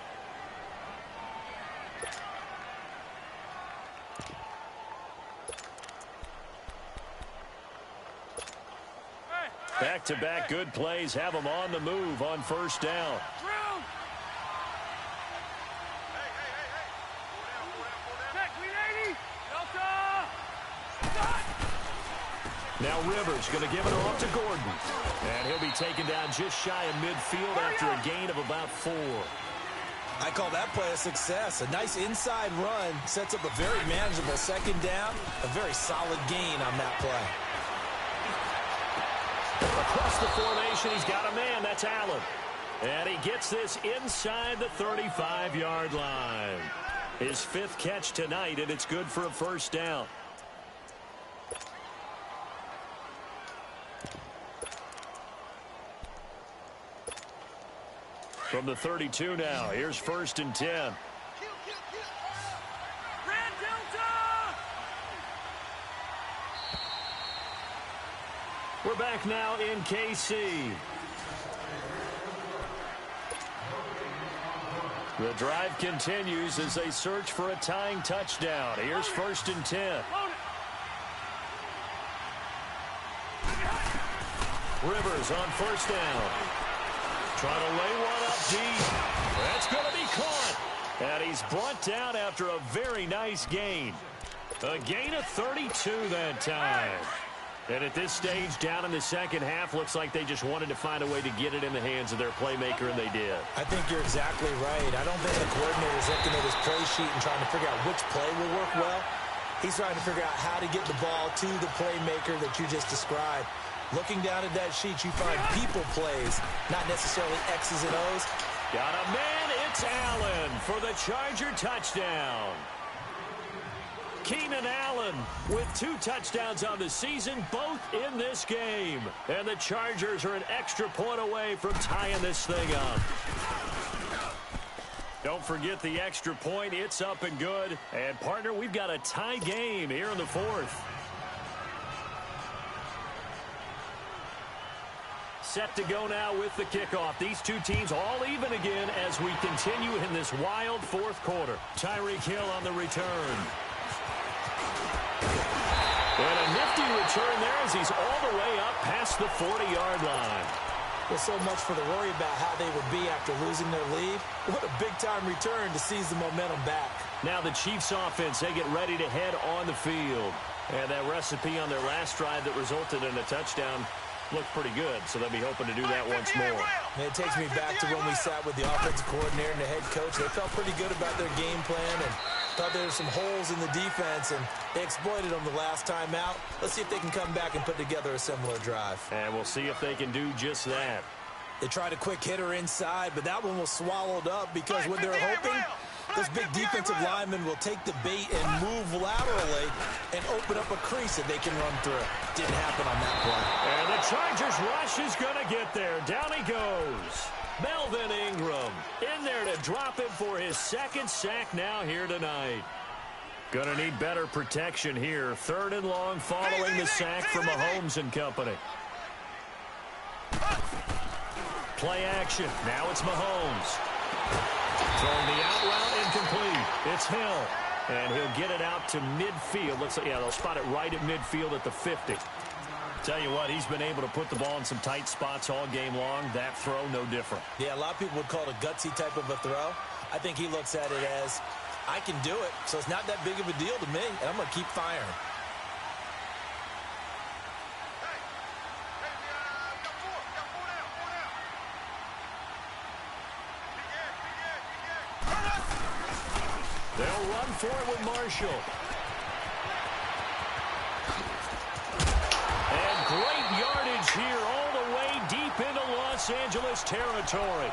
Back-to-back good plays have them on the move on first down. Now Rivers going to give it off to Gordon. And he'll be taken down just shy of midfield after a gain of about 4. I call that play a success. A nice inside run sets up a very manageable second down. A very solid gain on that play. Across the formation, he's got a man. That's Allen. And he gets this inside the 35-yard line. His 5th catch tonight, and it's good for a first down. From the 32 now, here's 1st and 10. We're back now in KC. The drive continues as they search for a tying touchdown. Here's 1st and 10. Rivers on 1st down. Trying to lay one up deep. That's going to be caught. And he's brought down after a very nice gain. A gain of 32 that time. And at this stage, down in the second half, looks like they just wanted to find a way to get it in the hands of their playmaker, and they did. I think you're exactly right. I don't think the coordinator's looking at his play sheet and trying to figure out which play will work well. He's trying to figure out how to get the ball to the playmaker that you just described. Looking down at that sheet, you find people plays, not necessarily X's and O's. Got a man, it's Allen for the Charger touchdown. Keenan Allen with 2 touchdowns on the season, both in this game. And the Chargers are an extra point away from tying this thing up. Don't forget the extra point. It's up and good. And, partner, we've got a tie game here in the 4th. Set to go now with the kickoff. These two teams all even again as we continue in this wild 4th quarter. Tyreek Hill on the return. And a nifty return there as he's all the way up past the 40-yard line. Well, so much for the worry about how they would be after losing their lead. What a big-time return to seize the momentum back. Now the Chiefs offense, they get ready to head on the field. And that recipe on their last drive that resulted in a touchdown looked pretty good, so they'll be hoping to do that once more. And it takes me back to when we sat with the offensive coordinator and the head coach. They felt pretty good about their game plan and thought there were some holes in the defense, and they exploited them the last time out. Let's see if they can come back and put together a similar drive. And we'll see if they can do just that. They tried a quick hitter inside, but that one was swallowed up because what they're hoping, this big defensive lineman will take the bait and move laterally and open up a crease that they can run through. Didn't happen on that play. And the Chargers rush is going to get there. Down he goes. Melvin Ingram in there to drop him for his 2nd sack now here tonight. Going to need better protection here. 3rd and long following the sack from Mahomes and company. Play action. Now it's Mahomes. Throwing the out route incomplete. It's Hill. And he'll get it out to midfield. Looks like, yeah, they'll spot it right at midfield at the 50. Tell you what, he's been able to put the ball in some tight spots all game long. That throw, no different. Yeah, a lot of people would call it a gutsy type of a throw. I think he looks at it as, I can do it, so it's not that big of a deal to me, and I'm going to keep firing. They'll run for it with Marshall. And great yardage here all the way deep into Los Angeles territory.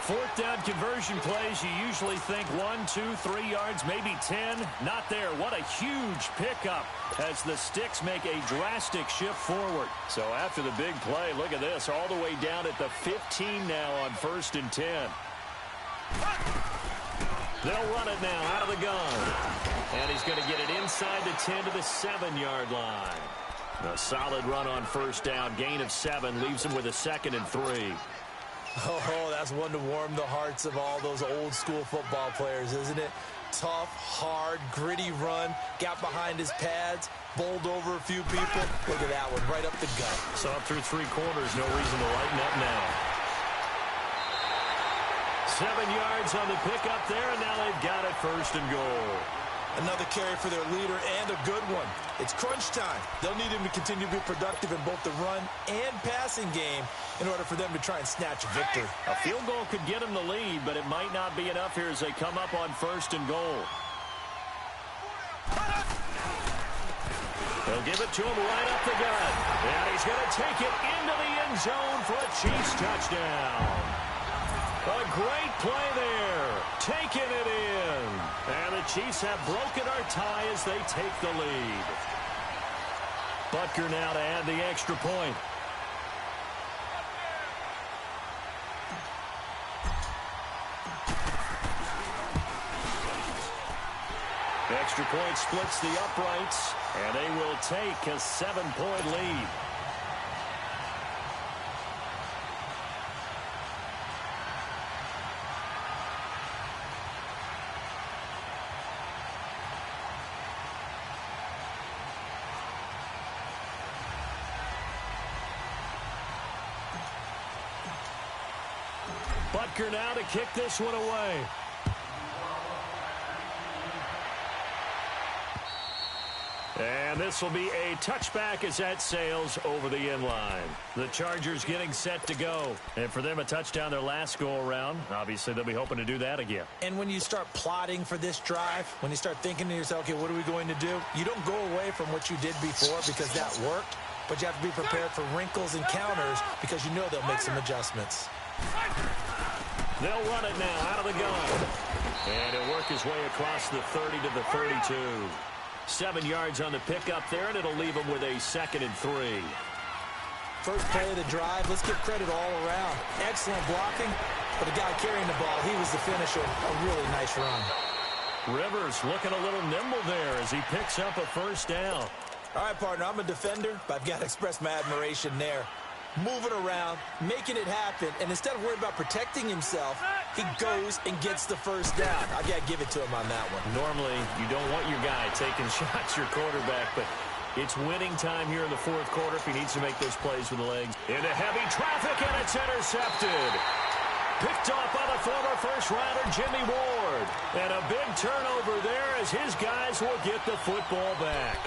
4th down conversion plays, you usually think 1, 2, 3 yards, maybe 10. Not there. What a huge pickup as the Sticks make a drastic shift forward. So after the big play, look at this, all the way down at the 15 now on 1st and 10. They'll run it now out of the gun. And he's going to get it inside the 10 to the 7-yard line. A solid run on 1st down. Gain of 7 leaves him with a 2nd and 3. Oh, that's one to warm the hearts of all those old school football players, isn't it? Tough, hard, gritty run. Got behind his pads. Bowled over a few people. Look at that one, right up the gut. So through 3 quarters, no reason to lighten up now. 7 yards on the pickup there, and now they've got it 1st and goal. Another carry for their leader, and a good one. It's crunch time. They'll need him to continue to be productive in both the run and passing game in order for them to try and snatch a victory. A field goal could get them the lead, but it might not be enough here as they come up on 1st and goal. They'll give it to him right up the gut. And he's going to take it into the end zone for a Chiefs touchdown. A great play there. Taking it in. And the Chiefs have broken our tie as they take the lead. Butker now to add the extra point. Extra point splits the uprights, and they will take a 7-point lead. Butker now to kick this one away. And this will be a touchback as that sails over the end line. The Chargers getting set to go. And for them, a touchdown their last go-around. Obviously, they'll be hoping to do that again. And when you start plotting for this drive, when you start thinking to yourself, okay, what are we going to do? You don't go away from what you did before because that worked. But you have to be prepared for wrinkles and counters because you know they'll make some adjustments. They'll run it now out of the gun. And he'll work his way across the 30 to the 32. 7 yards on the pickup there, and it'll leave him with a 2nd and 3. First play of the drive, let's give credit all around. Excellent blocking, but the guy carrying the ball, he was the finisher. A really nice run. Rivers looking a little nimble there as he picks up a first down. All right, partner, I'm a defender, but I've got to express my admiration there. Moving around, making it happen, and instead of worrying about protecting himself, he goes and gets the first down. I got to give it to him on that one. Normally, you don't want your guy taking shots, your quarterback, but it's winning time here in the fourth quarter if he needs to make those plays with the legs. Into heavy traffic, and it's intercepted. Picked off by the former first-rounder Jimmy Ward. And a big turnover there as his guys will get the football back.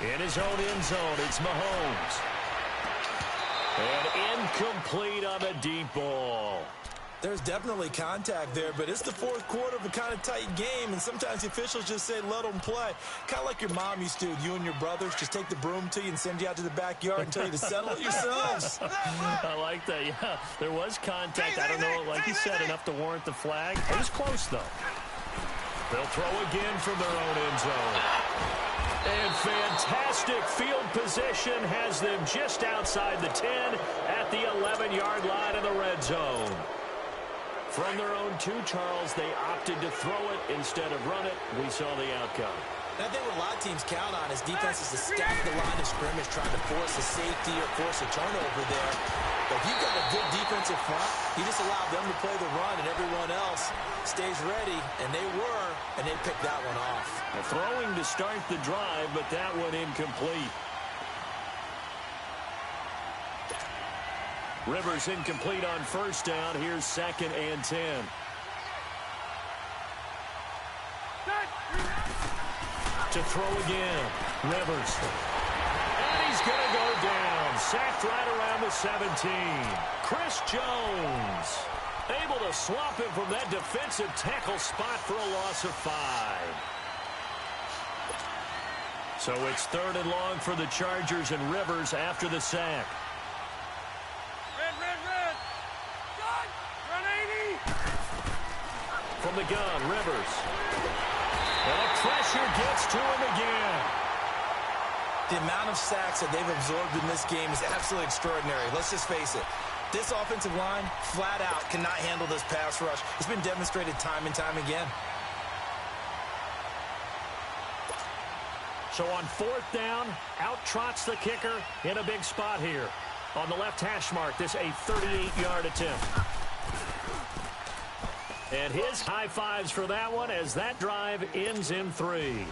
In his own end zone, it's Mahomes. And incomplete on the deep ball. There's definitely contact there, but it's the fourth quarter of a kind of tight game, and sometimes the officials just say, let them play. Kind of like your mom used to with you and your brothers. Just take the broom to you and send you out to the backyard and tell you to settle it yourselves. I like that, yeah. There was contact. I don't know, like you said, enough to warrant the flag. It was close, though. They'll throw again from their own end zone. And fantastic field position has them just outside the 10 at the 11-yard line in the red zone. From their own 2, Charles, they opted to throw it instead of run it. We saw the outcome. And I think what a lot of teams count on is defenses to stack the line of scrimmage, trying to force a safety or force a turnover there. But if you've got a good defensive front, you just allow them to play the run, and everyone else stays ready, and they were, and they picked that one off. Throwing to start the drive, but that one incomplete. Rivers incomplete on first down. Here's 2nd and 10. To throw again. Rivers. And he's going to go down. Sacked right around the 17. Chris Jones able to swap him from that defensive tackle spot for a loss of 5. So it's 3rd and long for the Chargers, and Rivers after the sack. From the gun, Rivers. And the pressure gets to him again. The amount of sacks that they've absorbed in this game is absolutely extraordinary. Let's just face it. This offensive line, flat out, cannot handle this pass rush. It's been demonstrated time and time again. So on 4th down, out trots the kicker in a big spot here. On the left hash mark, this a 38-yard attempt. And his high fives for that one as that drive ends in 3.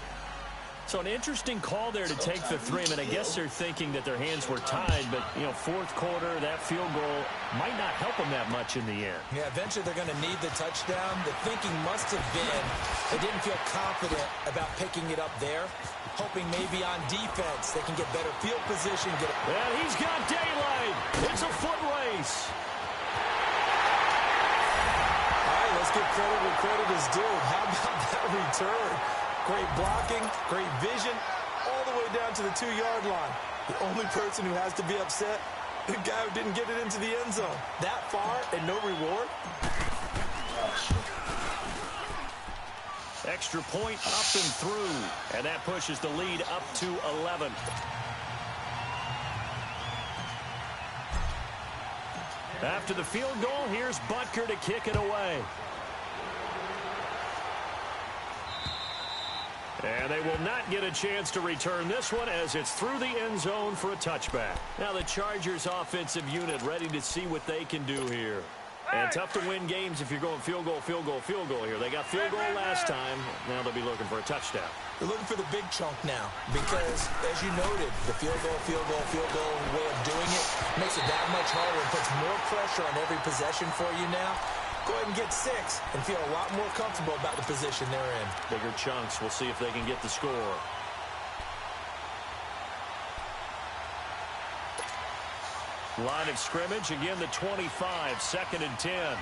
So an interesting call there to take the 3. I mean, I guess they're thinking that their hands were tied, but, you know, fourth quarter, that field goal might not help them that much in the end. Yeah, eventually they're going to need the touchdown. The thinking must have been they didn't feel confident about picking it up there, hoping maybe on defense they can get better field position. And he's got daylight. It's a credit is due. How about that return? Great blocking, great vision, all the way down to the 2-yard line. The only person who has to be upset, the guy who didn't get it into the end zone. That far and no reward? Extra point up and through, and that pushes the lead up to 11. After the field goal, here's Butker to kick it away. And they will not get a chance to return this one as it's through the end zone for a touchback. Now the Chargers offensive unit ready to see what they can do here. And tough to win games if you're going field goal, field goal, field goal here. They got field goal last time. Now they'll be looking for a touchdown. They're looking for the big chunk now because, as you noted, the field goal way of doing it makes it that much harder and puts more pressure on every possession for you now. Go ahead and get 6 and feel a lot more comfortable about the position they're in. Bigger chunks. We'll see if they can get the score. Line of scrimmage, again the 25, 2nd and 10.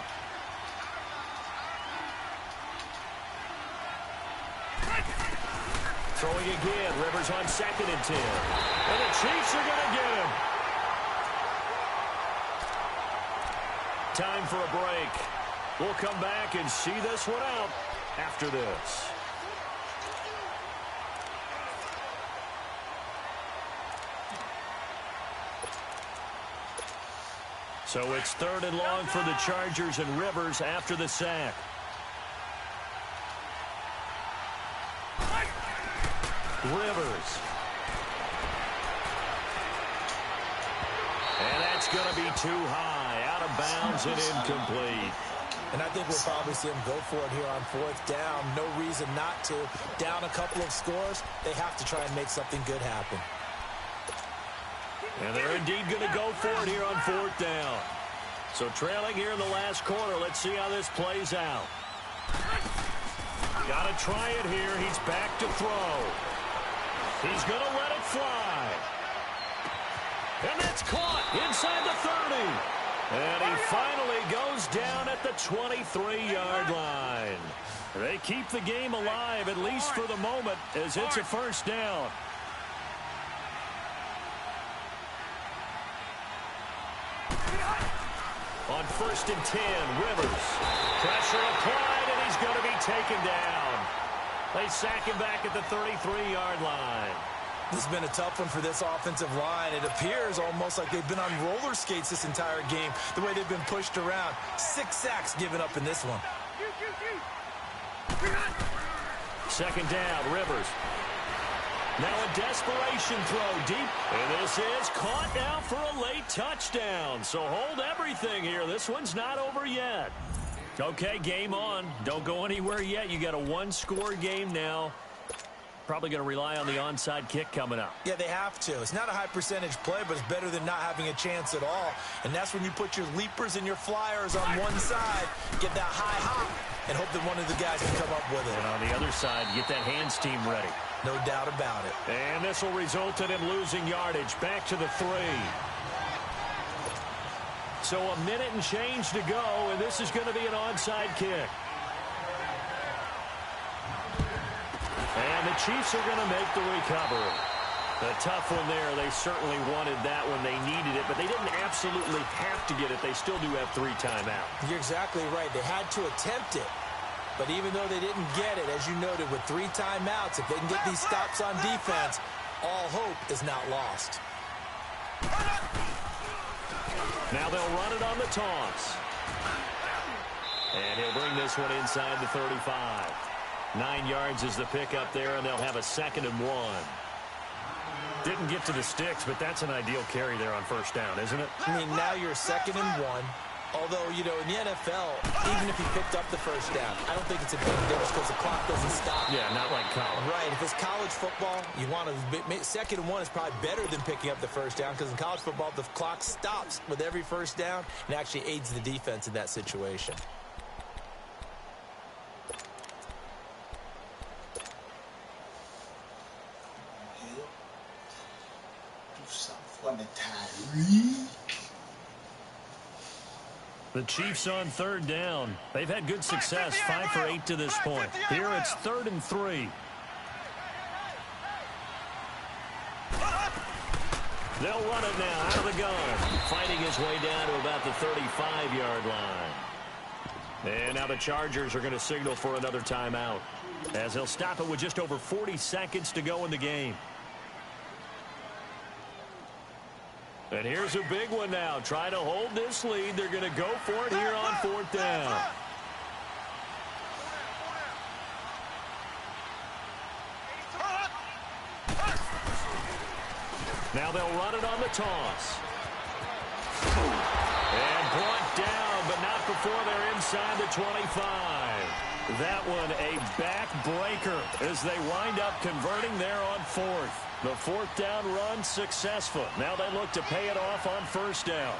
Throwing again, Rivers on 2nd and 10. And the Chiefs are going to get him. Time for a break. We'll come back and see this one out after this. So it's 3rd and long for the Chargers and Rivers after the sack. Rivers. And that's going to be too high. Out of bounds and incomplete. And I think we'll probably see them go for it here on 4th down. No reason not to. Down a couple of scores, they have to try and make something good happen. And they're indeed going to go for it here on 4th down. So trailing here in the last quarter. Let's see how this plays out. Got to try it here. He's back to throw. He's going to let it fly. And that's caught inside the 30. And he finally goes down at the 23-yard line. They keep the game alive, at least for the moment, as it's a 1st down. On 1st and 10, Rivers. Pressure applied, and he's going to be taken down. They sack him back at the 33-yard line. This has been a tough one for this offensive line. It appears almost like they've been on roller skates this entire game, the way they've been pushed around. 6 sacks given up in this one. 2nd down, Rivers. Now a desperation throw deep. And this is caught now for a late touchdown. So hold everything here. This one's not over yet. Okay, game on. Don't go anywhere yet. You got a 1-score game now. Probably going to rely on the onside kick coming up. Yeah, they have to. It's not a high percentage play, but it's better than not having a chance at all. And that's when you put your leapers and your flyers on one side, get that high hop, and hope that one of the guys can come up with it. And on the other side, get that hands team ready. No doubt about it. And this will result in him losing yardage. Back to the 3. So a minute and change to go, and this is going to be an onside kick. And the Chiefs are going to make the recovery. A tough one there. They certainly wanted that when they needed it, but they didn't absolutely have to get it. They still do have 3 timeouts. You're exactly right. They had to attempt it. But even though they didn't get it, as you noted, with 3 timeouts, if they can get these stops on defense, all hope is not lost. Now they'll run it on the toss. And he'll bring this one inside the 35. 9 yards is the pickup there, and they'll have a 2nd and 1. Didn't get to the sticks, but that's an ideal carry there on 1st down, isn't it? I mean, now you're 2nd and 1. Although, you know, in the NFL, even if you picked up the 1st down, I don't think it's a big difference because the clock doesn't stop. Yeah, not like college. Right. If it's college football, you want to 2nd and 1 is probably better than picking up the 1st down because in college football, the clock stops with every 1st down and actually aids the defense in that situation. Do something for me, Tyreek. The Chiefs on third down. They've had good success, 5 for 8 to this point. Here it's 3rd and 3. They'll run it now out of the gun. Fighting his way down to about the 35-yard line. And now the Chargers are going to signal for another timeout, as they'll stop it with just over 40 seconds to go in the game. And here's a big one now. Trying to hold this lead. They're going to go for it here on 4th down. Now they'll run it on the toss. And brought down, but not before they're inside the 25. That one a backbreaker as they wind up converting there on 4th. The 4th down run successful. Now they look to pay it off on 1st down.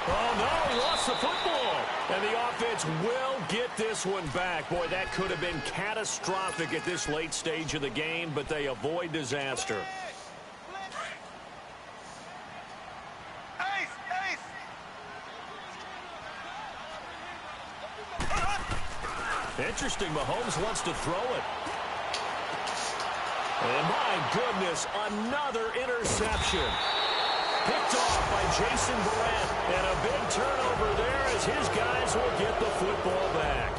Oh, no, he lost the football. And the offense will get this one back. Boy, that could have been catastrophic at this late stage of the game, but they avoid disaster. Interesting, Mahomes wants to throw it. And my goodness, another interception. Picked off by Jason Barrett. And a big turnover there as his guys will get the football back.